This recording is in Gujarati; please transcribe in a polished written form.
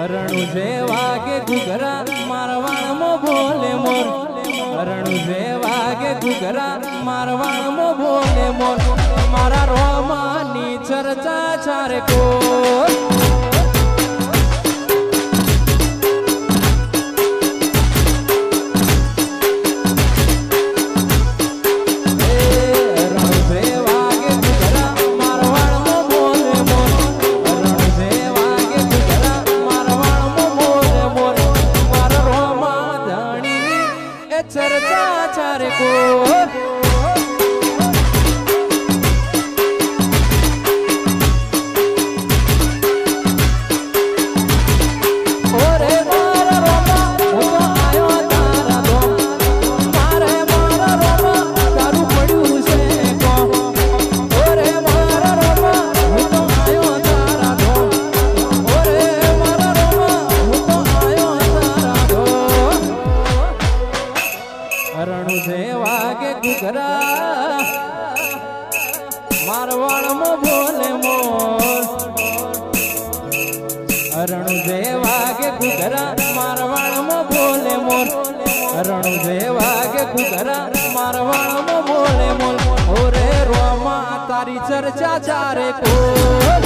રણુ જે વાગે ઘુઘરા મારવાણમાં બોલે મોર રણુ જે વાગે ઘુઘરા મારવાણમાં બોલે મોર મારા રોમાની ચર્ચા ચારે કોર चर्चा चारे को રણુ જે વાગે ઘુઘરા મારવાણમાં બોલે મોર રણુ જે વાગે ઘુઘરા મારવાણમાં બોલે મોર રણુ જે વાગે ઘુઘરા મારવાણમાં બોલે મોર ઓરે રોમા તારી ચર્ચા ચારે કોર